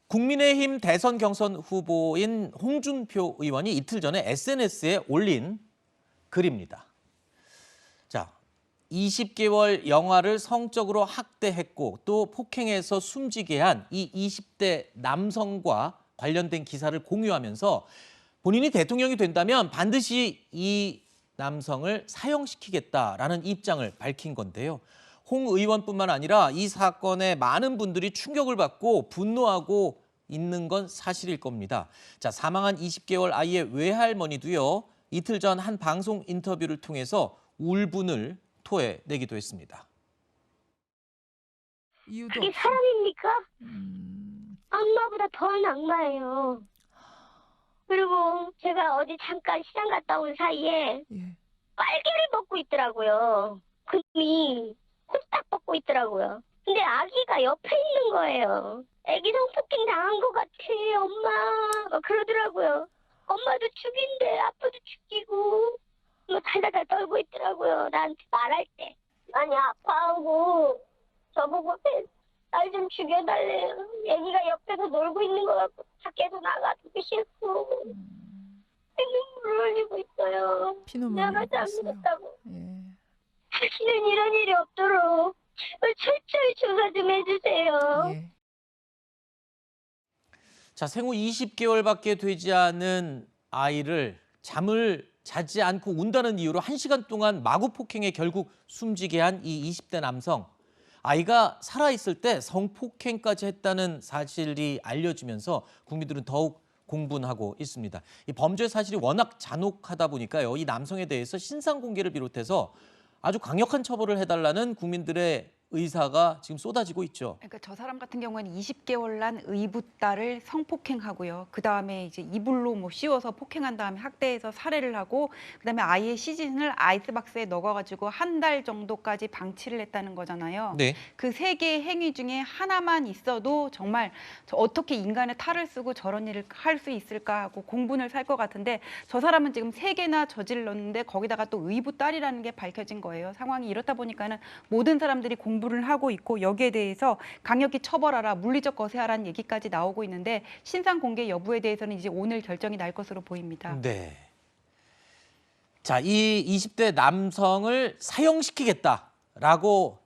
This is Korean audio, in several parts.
국민의힘 대선 경선 후보인 홍준표 의원이 이틀 전에 SNS에 올린 글입니다. 자, 20개월 영아를 성적으로 학대했고 또 폭행해서 숨지게 한 이 20대 남성과 관련된 기사를 공유하면서 본인이 대통령이 된다면 반드시 이 남성을 사형시키겠다라는 입장을 밝힌 건데요. 홍 의원뿐만 아니라 이 사건에 많은 분들이 충격을 받고 분노하고 있는 건 사실일 겁니다. 자, 사망한 20개월 아이의 외할머니도요. 이틀 전 한 방송 인터뷰를 통해서 울분을 토해내기도 했습니다. 이유도 그게 없이. 사람입니까? 악마보다 더한 악마예요. 그리고 제가 어디 잠깐 시장 갔다 온 사이에 예. 빨개를 먹고 있더라고요. 금이 홀딱 벗고 있더라고요. 근데 아기가 옆에 있는 거예요. 아기 성폭행 당한 것 같아, 엄마. 막 그러더라고요. 엄마도 죽인데 아빠도 죽이고 뭐 달달달 떨고 있더라고요. 나한테 말할 때. 많이 아파하고 저보고 날 좀 죽여달래요. 애기가 옆에서 놀고 있는 것 같고 밖에서 나가기 싫고 눈물을 흘리고 있어요. 피눈물 내가 흘리고 있어요. 잘못했다고. 예. 다시는 이런 일이 없도록 철저히 조사 좀 해주세요. 예. 자, 생후 20개월밖에 되지 않은 아이를 잠을 자지 않고 운다는 이유로 1시간 동안 마구 폭행해 결국 숨지게 한 이 20대 남성. 아이가 살아있을 때 성폭행까지 했다는 사실이 알려지면서 국민들은 더욱 공분하고 있습니다. 이 범죄 사실이 워낙 잔혹하다 보니까요. 이 남성에 대해서 신상 공개를 비롯해서 아주 강력한 처벌을 해달라는 국민들의 의사가 지금 쏟아지고 있죠. 그러니까 저 사람 같은 경우에는 20개월 난 의붓딸을 성폭행하고요. 그다음에 이제 이불로 뭐 씌워서 폭행한 다음에 학대해서 살해를 하고 그다음에 아이의 시신을 아이스박스에 넣어가지고 한 달 정도까지 방치를 했다는 거잖아요. 네. 그 세 개의 행위 중에 하나만 있어도 정말 어떻게 인간의 탈을 쓰고 저런 일을 할 수 있을까 하고 공분을 살 것 같은데 저 사람은 지금 세 개나 저질렀는데 거기다가 또 의붓딸이라는 게 밝혀진 거예요. 상황이 이렇다 보니까는 모든 사람들이 공부를 하고 있고 여기에 대해서 강력히 처벌하라, 물리적 거세하라는 얘기까지 나오고 있는데 신상 공개 여부에 대해서는 이제 오늘 결정이 날 것으로 보입니다. 네. 자, 이 20대 남성을 사형시키겠다라고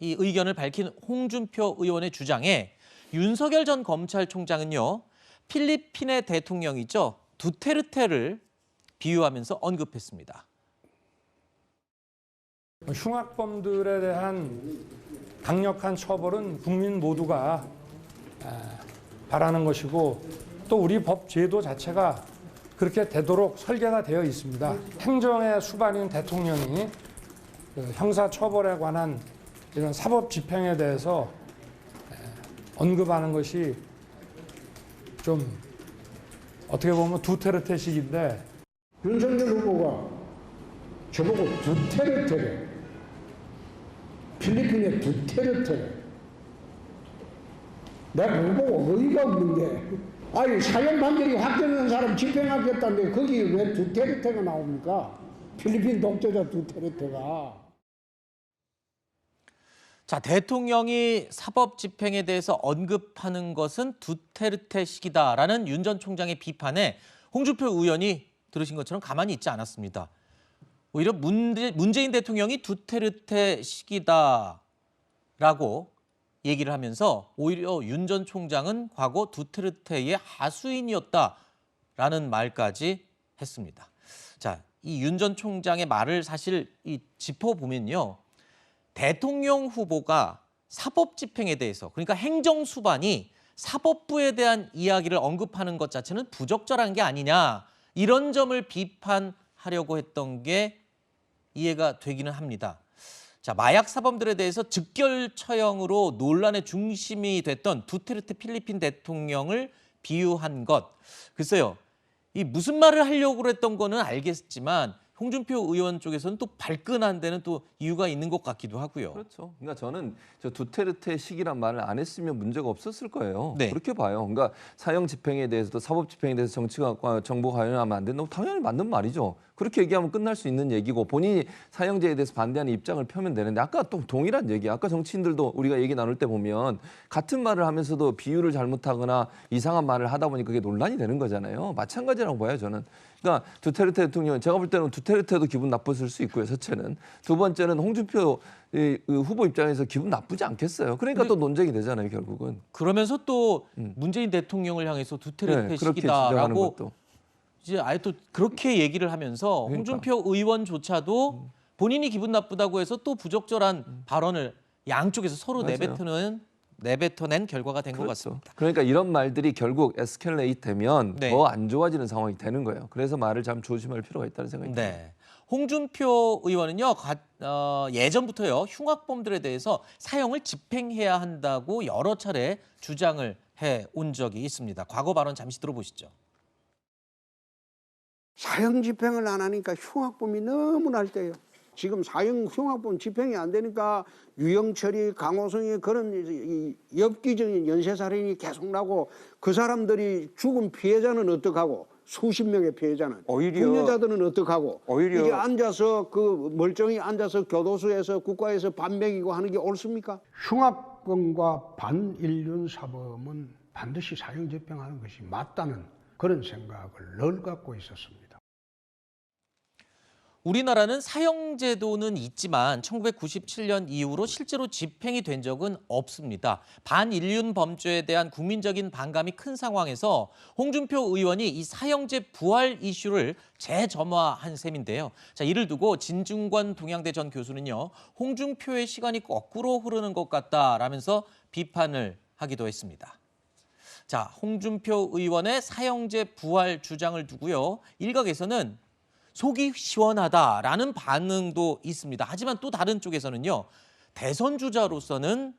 이 의견을 밝힌 홍준표 의원의 주장에 윤석열 전 검찰총장은요. 필리핀의 대통령이죠. 두테르테를 비유하면서 언급했습니다. 흉악범들에 대한 강력한 처벌은 국민 모두가 바라는 것이고 또 우리 법 제도 자체가 그렇게 되도록 설계가 되어 있습니다. 행정의 수반인 대통령이 형사 처벌에 관한 이런 사법 집행에 대해서 언급하는 것이 좀 어떻게 보면 두테르테식인데 윤석열 후보가 저보고 두테르테래. 필리핀의 두테르테래. 내가 그거 보고 어이가 없는 게 아니 사형 판결이 확정된 사람 집행하겠다는데 거기 왜 두테르테가 나옵니까? 필리핀 독재자 두테르테가. 자, 대통령이 사법 집행에 대해서 언급하는 것은 두테르테식이다라는 윤 전 총장의 비판에 홍준표 의원이 들으신 것처럼 가만히 있지 않았습니다. 오히려 문재인 대통령이 두테르테식이다라고 얘기를 하면서 오히려 윤 전 총장은 과거 두테르테의 하수인이었다라는 말까지 했습니다. 자, 이 윤 전 총장의 말을 사실 짚어보면요. 대통령 후보가 사법 집행에 대해서 그러니까 행정수반이 사법부에 대한 이야기를 언급하는 것 자체는 부적절한 게 아니냐 이런 점을 비판하려고 했던 게 이해가 되기는 합니다. 자, 마약 사범들에 대해서 즉결 처형으로 논란의 중심이 됐던 두테르테 필리핀 대통령을 비유한 것. 글쎄요, 이 무슨 말을 하려고 했던 거는 알겠지만 홍준표 의원 쪽에서는 또 발끈한 데는 또 이유가 있는 것 같기도 하고요. 그렇죠. 그러니까 저는 저 두테르테식이란 말을 안 했으면 문제가 없었을 거예요. 네. 그렇게 봐요. 그러니까 사형 집행에 대해서도 사법 집행에 대해서 정부가 관여하면 안 된다고 당연히 맞는 말이죠. 그렇게 얘기하면 끝날 수 있는 얘기고 본인이 사형제에 대해서 반대하는 입장을 펴면 되는데 아까 또 동일한 얘기. 아까 정치인들도 우리가 얘기 나눌 때 보면 같은 말을 하면서도 비유를 잘못하거나 이상한 말을 하다 보니 그게 논란이 되는 거잖아요. 마찬가지라고 봐요, 저는. 그러니까 두테르테 대통령, 제가 볼 때는 두테르테도 기분 나빴을 수 있고요, 첫째는. 두 번째는 홍준표 후보 입장에서 기분 나쁘지 않겠어요. 그러니까 또 논쟁이 되잖아요, 결국은. 그러면서 또 문재인 대통령을 향해서 그렇게 두테르테식이다라고 주장하는 것도. 이제 아예 또 그렇게 얘기를 하면서 그러니까. 홍준표 의원조차도 본인이 기분 나쁘다고 해서 또 부적절한 발언을 양쪽에서 서로 맞아요. 내뱉어낸 결과가 된 것 그렇죠. 같습니다. 그러니까 이런 말들이 결국 에스컬레이트 되면 네. 더 안 좋아지는 상황이 되는 거예요. 그래서 말을 참 조심할 필요가 있다는 생각이 듭니다. 네. 홍준표 의원은요, 예전부터요, 흉악범들에 대해서 사형을 집행해야 한다고 여러 차례 주장을 해 온 적이 있습니다. 과거 발언 잠시 들어보시죠. 사형 집행을 안 하니까 흉악범이 너무 날때요. 지금 사형 흉악범 집행이 안 되니까 유영철이, 강호성이 그런 엽기적인 연쇄살인이 계속 나고 그 사람들이 죽은 피해자는 어떡하고 수십 명의 피해자는 국유자들은 어떡하고 이게 앉아서 그 멀쩡히 앉아서 교도소에서 국가에서 밥 먹이고 하는 게 옳습니까? 흉악범과 반인륜 사범은 반드시 사형 집행하는 것이 맞다는 그런 생각을 늘 갖고 있었습니다. 우리나라는 사형제도는 있지만 1997년 이후로 실제로 집행이 된 적은 없습니다. 반인륜 범죄에 대한 국민적인 반감이 큰 상황에서 홍준표 의원이 이 사형제 부활 이슈를 재점화한 셈인데요. 자, 이를 두고 진중권 동양대 전 교수는요, 홍준표의 시간이 거꾸로 흐르는 것 같다라면서 비판을 하기도 했습니다. 자, 홍준표 의원의 사형제 부활 주장을 두고요, 일각에서는 속이 시원하다라는 반응도 있습니다. 하지만 또 다른 쪽에서는요, 대선 주자로서는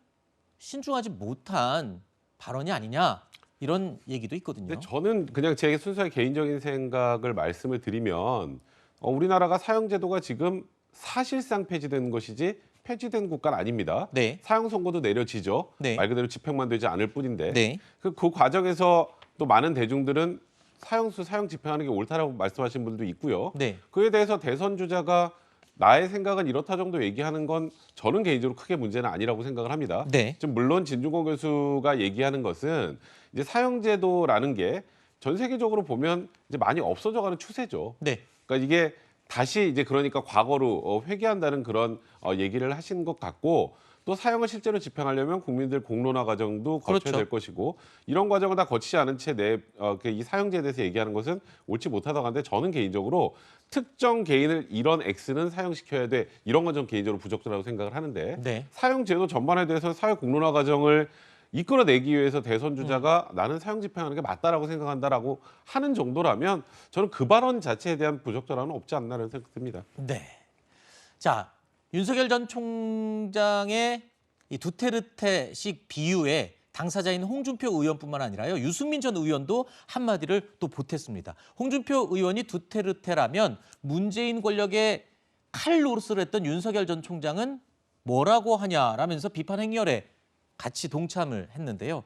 신중하지 못한 발언이 아니냐, 이런 얘기도 있거든요. 근데 저는 그냥 제 순수한 개인적인 생각을 말씀을 드리면 우리나라가 사형제도가 지금 사실상 폐지된 것이지 폐지된 국가는 아닙니다. 네. 사형 선고도 내려지죠. 네. 말 그대로 집행만 되지 않을 뿐인데 네. 그 과정에서 또 많은 대중들은 사형 집행하는 게 옳다라고 말씀하신 분도 있고요. 네. 그에 대해서 대선 주자가 나의 생각은 이렇다 정도 얘기하는 건 저는 개인적으로 크게 문제는 아니라고 생각을 합니다. 네. 지금 물론 진중권 교수가 얘기하는 것은 이제 사형제도라는 게 전 세계적으로 보면 이제 많이 없어져가는 추세죠. 네. 그러니까 이게 다시 이제 그러니까 과거로 회귀한다는 그런 얘기를 하신 것 같고, 또 사형을 실제로 집행하려면 국민들 공론화 과정도 거쳐야 그렇죠. 될 것이고, 이런 과정을 다 거치지 않은 채 이 사형제에 대해서 얘기하는 것은 옳지 못하다고 하는데, 저는 개인적으로 특정 개인을 이런 X는 사형시켜야 돼, 이런 건 전 개인적으로 부적절하다고 생각을 하는데, 네. 사형제도 전반에 대해서 사회 공론화 과정을 이끌어내기 위해서 대선 주자가 나는 사형 집행하는 게 맞다라고 생각한다라고 하는 정도라면 저는 그 발언 자체에 대한 부적절함은 없지 않나라는 생각이 듭니다. 네. 자, 윤석열 전 총장의 이 두테르테식 비유에 당사자인 홍준표 의원뿐만 아니라요, 유승민 전 의원도 한마디를 또 보탰습니다. 홍준표 의원이 두테르테라면 문재인 권력의 칼 노릇을 했던 윤석열 전 총장은 뭐라고 하냐라면서 비판 행렬에 같이 동참을 했는데요.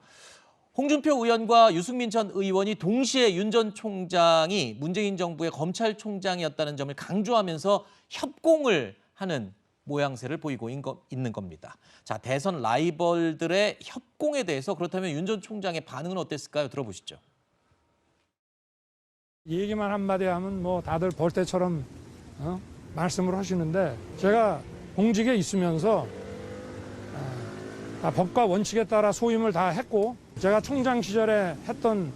홍준표 의원과 유승민 전 의원이 동시에 윤 전 총장이 문재인 정부의 검찰총장이었다는 점을 강조하면서 협공을 하는 모양새를 보이고 있는 겁니다. 자, 대선 라이벌들의 협공에 대해서 그렇다면 윤 전 총장의 반응은 어땠을까요? 들어보시죠. 얘기만 한마디 하면 뭐 다들 볼 때처럼 말씀을 하시는데, 제가 공직에 있으면서 법과 원칙에 따라 소임을 다 했고, 제가 총장 시절에 했던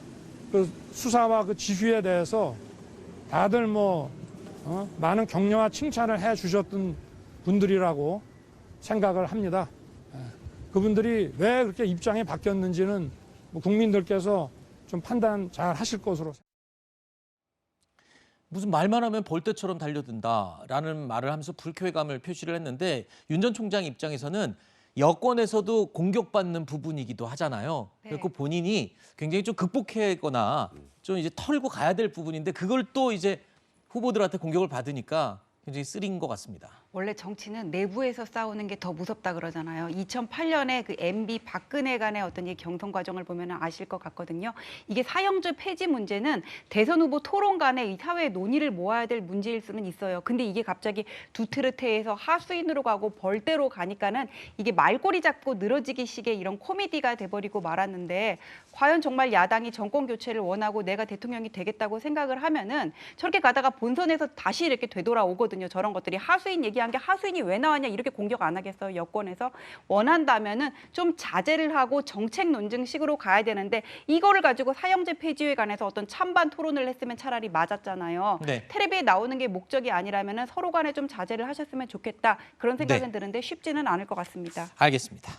그 수사와 그 지휘에 대해서 다들 많은 격려와 칭찬을 해 주셨던 분들이라고 생각을 합니다. 그분들이 왜 그렇게 입장이 바뀌었는지는 국민들께서 좀 판단 잘 하실 것으로. 무슨 말만 하면 벌떼처럼 달려든다라는 말을 하면서 불쾌감을 표시를 했는데, 윤 전 총장 입장에서는 여권에서도 공격받는 부분이기도 하잖아요. 네. 그리고 본인이 굉장히 좀 극복하거나 좀 이제 털고 가야 될 부분인데, 그걸 또 이제 후보들한테 공격을 받으니까 굉장히 쓰린 것 같습니다. 원래 정치는 내부에서 싸우는 게 더 무섭다 그러잖아요. 2008년에 그 MB 박근혜 간의 어떤 이 경선 과정을 보면 아실 것 같거든요. 이게 사형제 폐지 문제는 대선 후보 토론 간에 이 사회의 논의를 모아야 될 문제일 수는 있어요. 근데 이게 갑자기 두트르테에서 하수인으로 가고 벌떼로 가니까는 이게 말꼬리 잡고 늘어지기 식의 이런 코미디가 돼버리고 말았는데 과연 정말 야당이 정권 교체를 원하고 내가 대통령이 되겠다고 생각을 하면은 저렇게 가다가 본선에서 다시 이렇게 되돌아오거든요. 저런 것들이 하수인 얘기한 게 하수인이 왜 나왔냐 이렇게 공격 안 하겠어요. 여권에서 원한다면은 좀 자제를 하고 정책 논증식으로 가야 되는데 이거를 가지고 사형제 폐지에 관해서 어떤 찬반 토론을 했으면 차라리 맞았잖아요. 네. 텔레비에 나오는 게 목적이 아니라면은 서로 간에 좀 자제를 하셨으면 좋겠다 그런 생각은 네. 드는데 쉽지는 않을 것 같습니다. 알겠습니다.